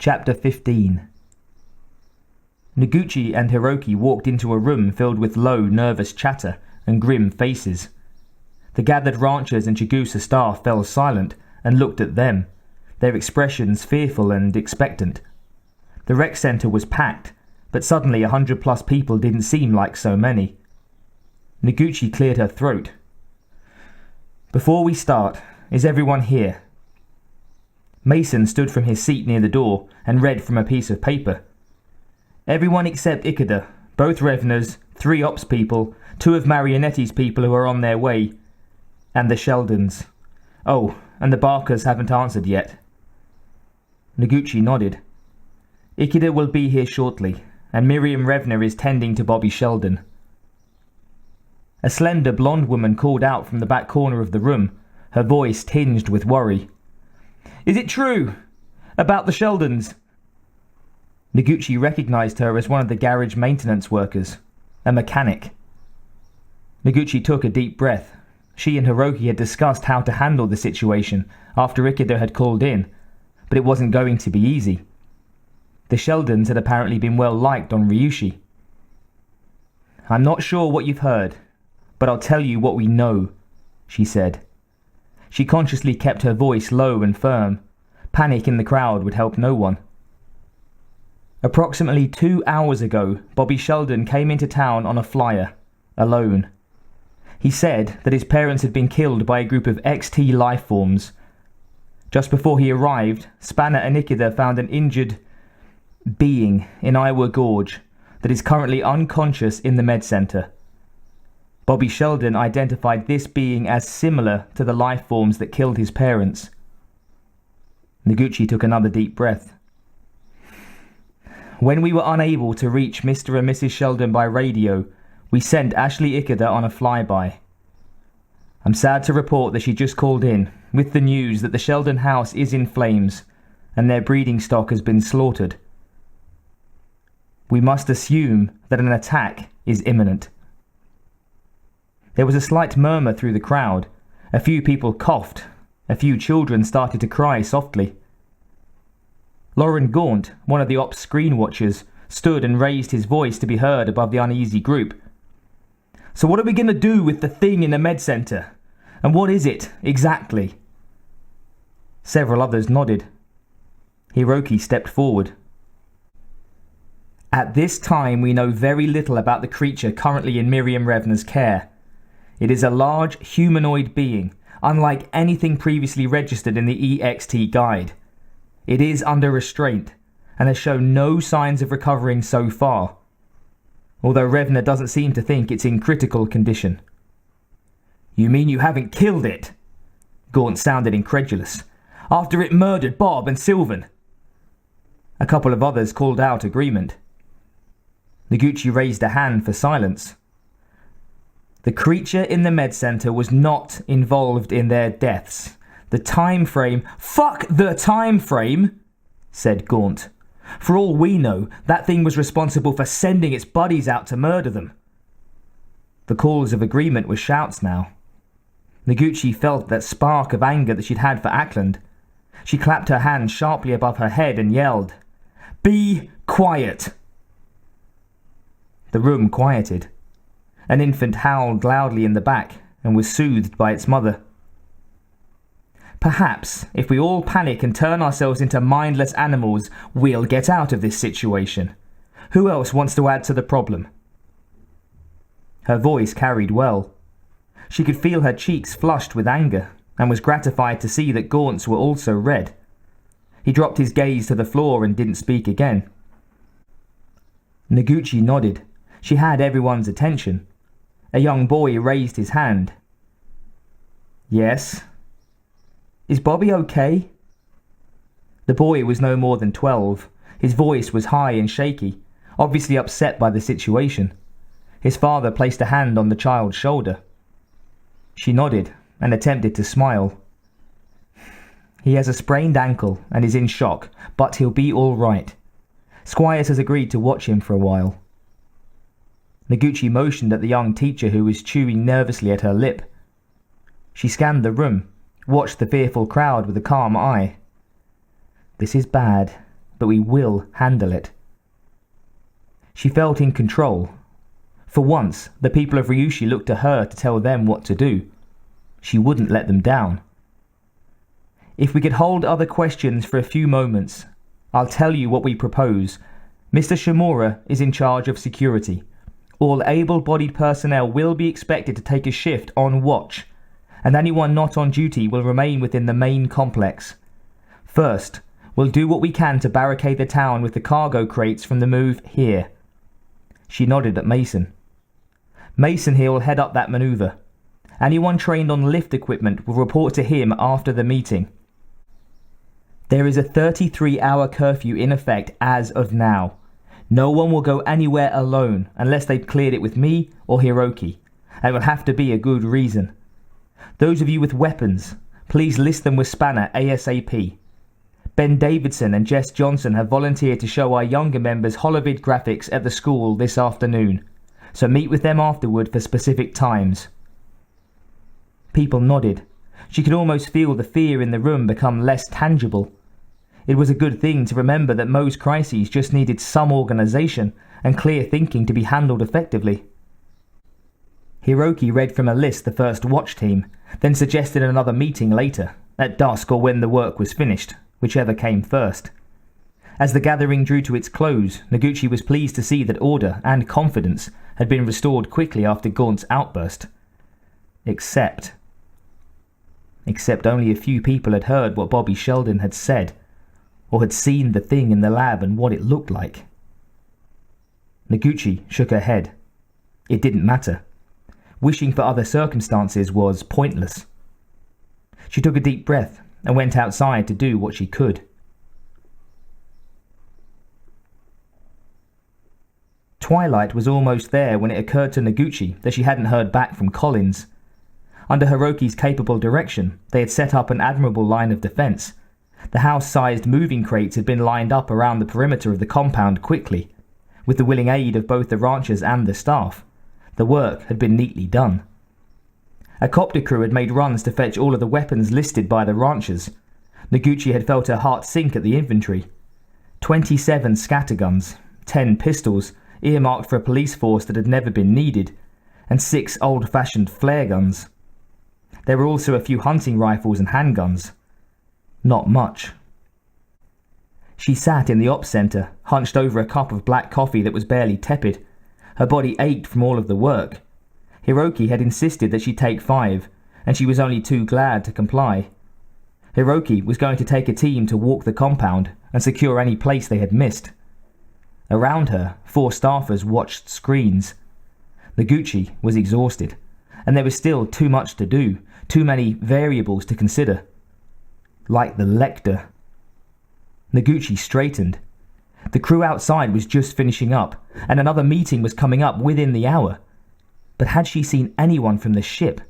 Chapter 15. Noguchi and Hiroki walked into a room filled with low, nervous chatter and grim faces. The gathered ranchers and Chigusa staff fell silent and looked at them, their expressions fearful and expectant. The rec center was packed, but suddenly 100+ people didn't seem like so many. Noguchi cleared her throat. "Before we start, is everyone here?" Mason stood from his seat near the door and read from a piece of paper. "Everyone except Ikeda, both Reveners, 3 Ops people, 2 of Marionetti's people who are on their way, and the Sheldons. Oh, and the Barkers haven't answered yet." Noguchi nodded. "Ikeda will be here shortly, and Miriam Revner is tending to Bobby Sheldon." A slender blonde woman called out from the back corner of the room, her voice tinged with worry. "Is it true? About the Sheldons?" Noguchi recognized her as one of the garage maintenance workers, a mechanic. Noguchi took a deep breath. She and Hiroki had discussed how to handle the situation after Ikeda had called in, but it wasn't going to be easy. The Sheldons had apparently been well liked on Ryushi. "I'm not sure what you've heard, but I'll tell you what we know," she said. She consciously kept her voice low and firm. Panic in the crowd would help no one. Approximately 2 hours ago, Bobby Sheldon came into town on a flyer, alone. He said that his parents had been killed by a group of XT life forms. Just before he arrived, Spanner and Ikeda found an injured being in Iowa Gorge that is currently unconscious in the med center. Bobby Sheldon identified this being as similar to the life forms that killed his parents. Noguchi took another deep breath. "When we were unable to reach Mr. and Mrs. Sheldon by radio, we sent Ashley Ikeda on a flyby. I'm sad to report that she just called in with the news that the Sheldon house is in flames and their breeding stock has been slaughtered. We must assume that an attack is imminent." There was a slight murmur through the crowd. A few people coughed. A few children started to cry softly. Lauren Gaunt, one of the Ops screen watchers, stood and raised his voice to be heard above the uneasy group. "So what are we going to do with the thing in the med center? And what is it, exactly?" Several others nodded. Hiroki stepped forward. "At this time we know very little about the creature currently in Miriam Revner's care. It is a large humanoid being, unlike anything previously registered in the EXT guide. It is under restraint, and has shown no signs of recovering so far, although Revner doesn't seem to think it's in critical condition." "You mean you haven't killed it?" Gaunt sounded incredulous. "After it murdered Bob and Sylvan?" A couple of others called out agreement. Noguchi raised a hand for silence. "The creature in the med center was not involved in their deaths. The time frame—" "Fuck the time frame!" said Gaunt. "For all we know, that thing was responsible for sending its buddies out to murder them." The calls of agreement were shouts now. Noguchi felt that spark of anger that she'd had for Ackland. She clapped her hand sharply above her head and yelled, "Be quiet!" The room quieted. An infant howled loudly in the back and was soothed by its mother. "Perhaps, if we all panic and turn ourselves into mindless animals, we'll get out of this situation. Who else wants to add to the problem?" Her voice carried well. She could feel her cheeks flushed with anger and was gratified to see that Gaunt's were also red. He dropped his gaze to the floor and didn't speak again. Noguchi nodded. She had everyone's attention. A young boy raised his hand. "Yes." "Is Bobby okay?" The boy was no more than 12. His voice was high and shaky, obviously upset by the situation. His father placed a hand on the child's shoulder. She nodded and attempted to smile. "He has a sprained ankle and is in shock, but he'll be all right. Squires has agreed to watch him for a while." Noguchi motioned at the young teacher who was chewing nervously at her lip. She scanned the room, watched the fearful crowd with a calm eye. "This is bad, but we will handle it." She felt in control. For once, the people of Ryushi looked to her to tell them what to do. She wouldn't let them down. "If we could hold other questions for a few moments, I'll tell you what we propose. Mr. Shimura is in charge of security. All able-bodied personnel will be expected to take a shift on watch, and anyone not on duty will remain within the main complex. First, we'll do what we can to barricade the town with the cargo crates from the move here." She nodded at Mason. "Mason here will head up that maneuver. Anyone trained on lift equipment will report to him after the meeting. There is a 33-hour curfew in effect as of now. No one will go anywhere alone unless they've cleared it with me or Hiroki, and it will have to be a good reason. Those of you with weapons, please list them with Spanner ASAP. Ben Davidson and Jess Johnson have volunteered to show our younger members holovid graphics at the school this afternoon, so meet with them afterward for specific times." People nodded. She could almost feel the fear in the room become less tangible. It was a good thing to remember that most crises just needed some organization and clear thinking to be handled effectively. Hiroki read from a list the first watch team, then suggested another meeting later, at dusk or when the work was finished, whichever came first. As the gathering drew to its close, Noguchi was pleased to see that order and confidence had been restored quickly after Gaunt's outburst. Except only a few people had heard what Bobby Sheldon had said, or had seen the thing in the lab and what it looked like. Noguchi shook her head. It didn't matter. Wishing for other circumstances was pointless. She took a deep breath and went outside to do what she could. Twilight was almost there when it occurred to Noguchi that she hadn't heard back from Collins. Under Hiroki's capable direction, they had set up an admirable line of defense. The house-sized moving crates had been lined up around the perimeter of the compound quickly. With the willing aid of both the ranchers and the staff, the work had been neatly done. A copter crew had made runs to fetch all of the weapons listed by the ranchers. Noguchi had felt her heart sink at the inventory. 27 scatterguns, 10 pistols, earmarked for a police force that had never been needed, and 6 old-fashioned flare guns. There were also a few hunting rifles and handguns. Not much. She sat in the ops center, hunched over a cup of black coffee that was barely tepid. Her body ached from all of the work. Hiroki had insisted that she take 5, and she was only too glad to comply. Hiroki was going to take a team to walk the compound and secure any place they had missed. Around her, 4 staffers watched screens. Noguchi was exhausted, and there was still too much to do, too many variables to consider. Like the Lecter. Noguchi straightened. The crew outside was just finishing up, and another meeting was coming up within the hour. But had she seen anyone from the ship?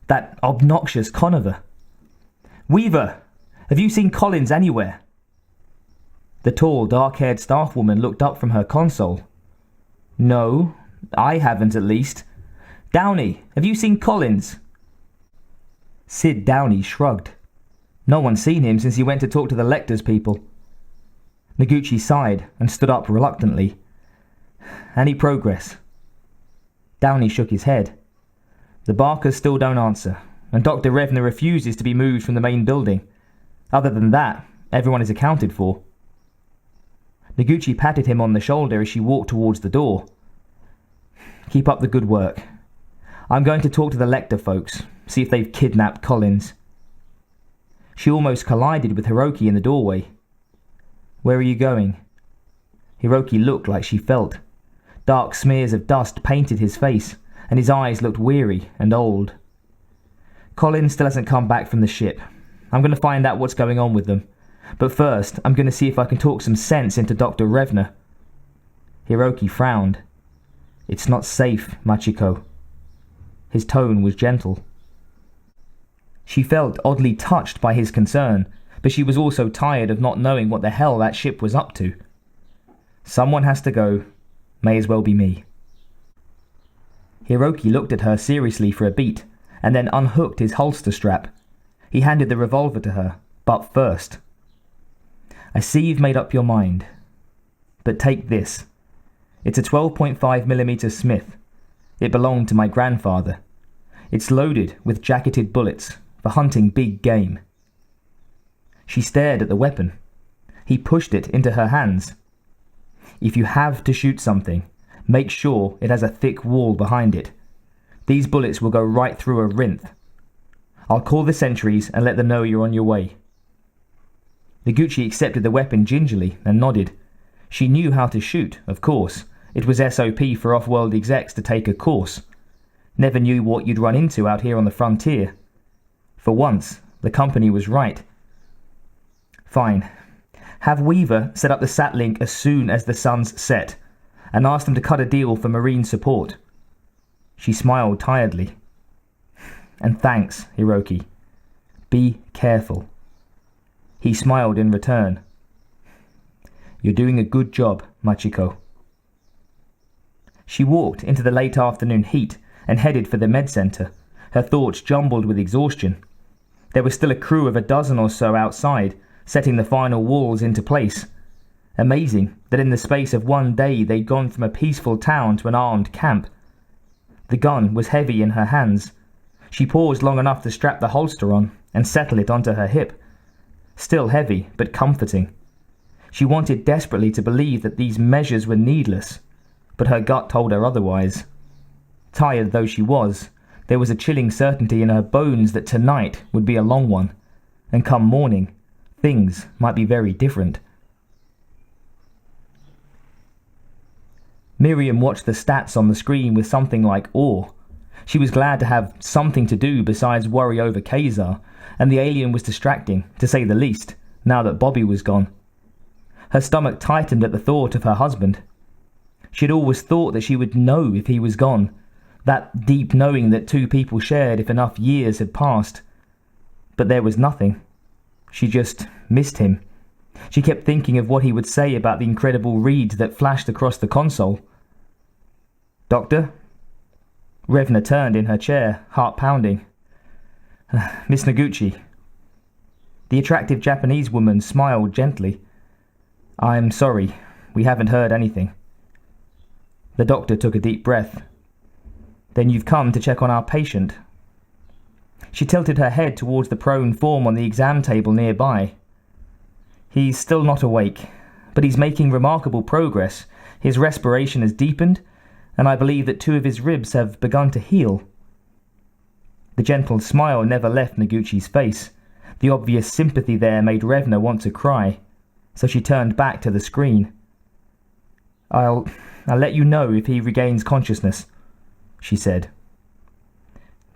That obnoxious Conover? "Weaver, have you seen Collins anywhere?" The tall, dark-haired staff woman looked up from her console. "No, I haven't at least. Downey, have you seen Collins?" Sid Downey shrugged. No one's seen him since he went to talk to the Lecter's people. Noguchi sighed and stood up reluctantly. "Any progress?" Downey shook his head. "The Barkers still don't answer, and Dr. Revner refuses to be moved from the main building. Other than that, everyone is accounted for." Noguchi patted him on the shoulder as she walked towards the door. "Keep up the good work. I'm going to talk to the Lecter folks, see if they've kidnapped Collins." She almost collided with Hiroki in the doorway. "Where are you going?" Hiroki looked like she felt. Dark smears of dust painted his face, and his eyes looked weary and old. "Collins still hasn't come back from the ship. I'm going to find out what's going on with them. But first, I'm going to see if I can talk some sense into Dr. Revner." Hiroki frowned. "It's not safe, Machiko." His tone was gentle. She felt oddly touched by his concern, but she was also tired of not knowing what the hell that ship was up to. "Someone has to go. May as well be me." Hiroki looked at her seriously for a beat, and then unhooked his holster strap. He handed the revolver to her, but first. I see you've made up your mind. But take this. It's a 12.5mm Smith. It belonged to my grandfather. It's loaded with jacketed bullets for hunting big game. She stared at the weapon. He pushed it into her hands. If you have to shoot something, make sure it has a thick wall behind it. These bullets will go right through a Rinth. I'll call the sentries and let them know you're on your way. Noguchi accepted the weapon gingerly and nodded. She knew how to shoot, of course. It was SOP for off-world execs to take a course. Never knew what you'd run into out here on the frontier. For once, the company was right. Fine. Have Weaver set up the sat-link as soon as the sun's set, and ask them to cut a deal for marine support. She smiled tiredly. And thanks, Hiroki. Be careful. He smiled in return. You're doing a good job, Machiko. She walked into the late afternoon heat and headed for the med center, her thoughts jumbled with exhaustion. There was still a crew of a dozen or so outside, setting the final walls into place. Amazing that in the space of one day they'd gone from a peaceful town to an armed camp. The gun was heavy in her hands. She paused long enough to strap the holster on and settle it onto her hip. Still heavy, but comforting. She wanted desperately to believe that these measures were needless, but her gut told her otherwise. Tired though she was, there was a chilling certainty in her bones that tonight would be a long one, and come morning, things might be very different. Miriam watched the stats on the screen with something like awe. She was glad to have something to do besides worry over Kazar, and the alien was distracting, to say the least, now that Bobby was gone. Her stomach tightened at the thought of her husband. She had always thought that she would know if he was gone, that deep knowing that two people shared if enough years had passed. But there was nothing. She just missed him. She kept thinking of what he would say about the incredible reads that flashed across the console. Doctor? Revna turned in her chair, heart pounding. Miss Noguchi. The attractive Japanese woman smiled gently. I'm sorry, we haven't heard anything. The doctor took a deep breath. Then you've come to check on our patient. She tilted her head towards the prone form on the exam table nearby. He's still not awake, but he's making remarkable progress. His respiration has deepened, and I believe that 2 of his ribs have begun to heal. The gentle smile never left Noguchi's face. The obvious sympathy there made Revna want to cry, so she turned back to the screen. I'll let you know if he regains consciousness, she said.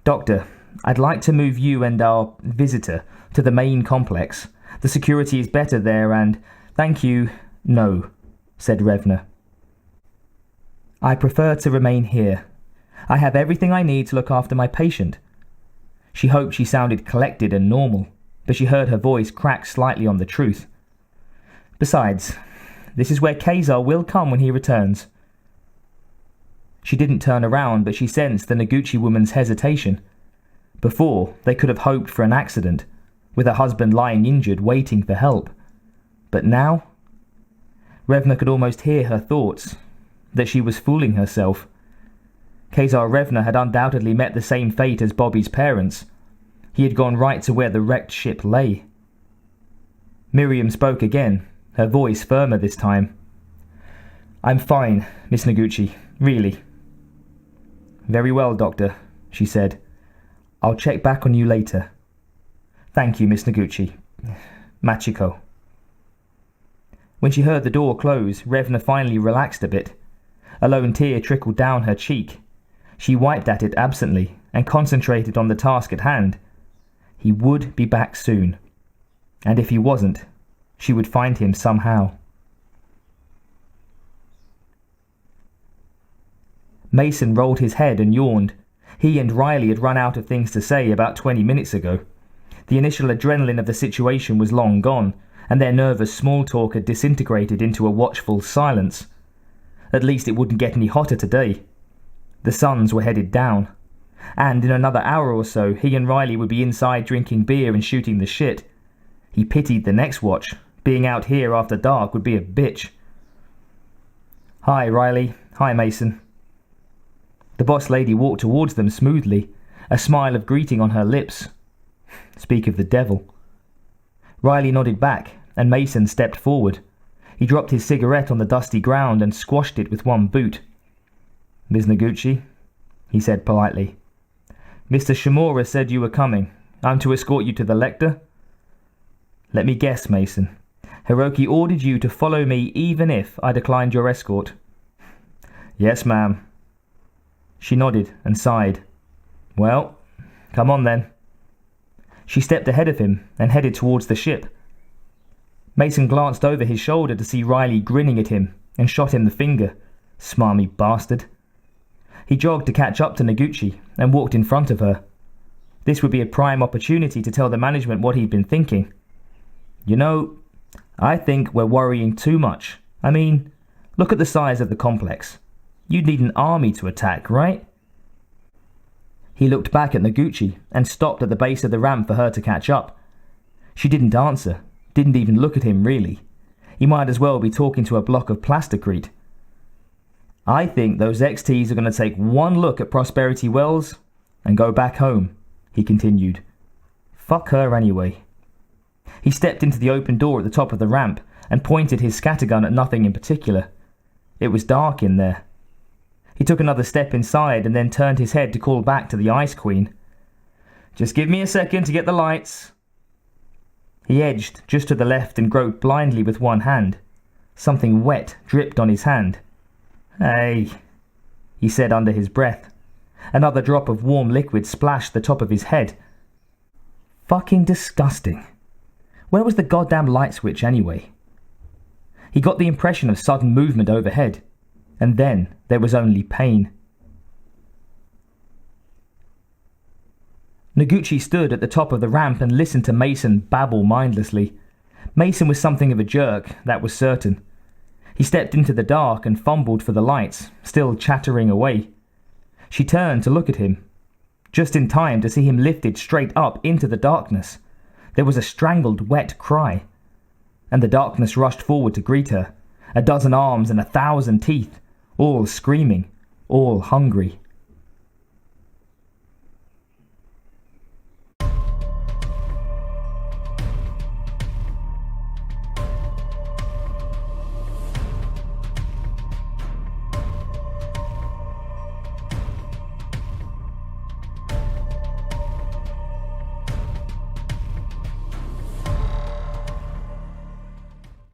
Doctor, I'd like to move you and our visitor to the main complex. The security is better there and... Thank you, no, said Revna. I prefer to remain here. I have everything I need to look after my patient. She hoped she sounded collected and normal, but she heard her voice crack slightly on the truth. Besides, this is where Kazar will come when he returns. She didn't turn around, but she sensed the Noguchi woman's hesitation. Before, they could have hoped for an accident, with her husband lying injured waiting for help. But now? Revna could almost hear her thoughts, that she was fooling herself. Kazar Revna had undoubtedly met the same fate as Bobby's parents. He had gone right to where the wrecked ship lay. Miriam spoke again, her voice firmer this time. I'm fine, Miss Noguchi, really. Very well, Doctor, she said. I'll check back on you later. Thank you, Miss Noguchi. Machiko. When she heard the door close, Revna finally relaxed a bit. A lone tear trickled down her cheek. She wiped at it absently and concentrated on the task at hand. He would be back soon. And if he wasn't, she would find him somehow. Mason rolled his head and yawned. He and Riley had run out of things to say about 20 minutes ago. The initial adrenaline of the situation was long gone, and their nervous small talk had disintegrated into a watchful silence. At least it wouldn't get any hotter today. The suns were headed down, and in another hour or so he and Riley would be inside drinking beer and shooting the shit. He pitied the next watch, Being out here after dark would be a bitch. Hi, Riley. Hi, Mason. The boss lady walked towards them smoothly, a smile of greeting on her lips. Speak of the devil. Riley nodded back, and Mason stepped forward. He dropped his cigarette on the dusty ground and squashed it with one boot. Ms. Noguchi, he said politely. Mr. Shimura said you were coming. I'm to escort you to the lector? Let me guess, Mason. Hiroki ordered you to follow me even if I declined your escort. Yes, ma'am. She nodded and sighed. Well, come on then. She stepped ahead of him and headed towards the ship. Mason glanced over his shoulder to see Riley grinning at him and shot him the finger. Smarmy bastard. He jogged to catch up to Noguchi and walked in front of her. This would be a prime opportunity to tell the management what he'd been thinking. You know, I think we're worrying too much. I mean, look at the size of the complex. You'd need an army to attack, right? He looked back at Noguchi and stopped at the base of the ramp for her to catch up. She didn't answer, didn't even look at him really. He might as well be talking to a block of plasticrete. I think those XTs are going to take one look at Prosperity Wells and go back home, he continued. Fuck her anyway. He stepped into the open door at the top of the ramp and pointed his scattergun at nothing in particular. It was dark in there. He took another step inside and then turned his head to call back to the Ice Queen. Just give me a second to get the lights. He edged just to the left and groped blindly with one hand. Something wet dripped on his hand. Hey, he said under his breath. Another drop of warm liquid splashed the top of his head. Fucking disgusting. Where was the goddamn light switch anyway? He got the impression of sudden movement overhead, and then there was only pain. Noguchi stood at the top of the ramp and listened to Mason babble mindlessly. Mason was something of a jerk, that was certain. He stepped into the dark and fumbled for the lights, still chattering away. She turned to look at him, just in time to see him lifted straight up into the darkness. There was a strangled, wet cry, and the darkness rushed forward to greet her, a dozen arms and 1,000 teeth, all screaming, all hungry.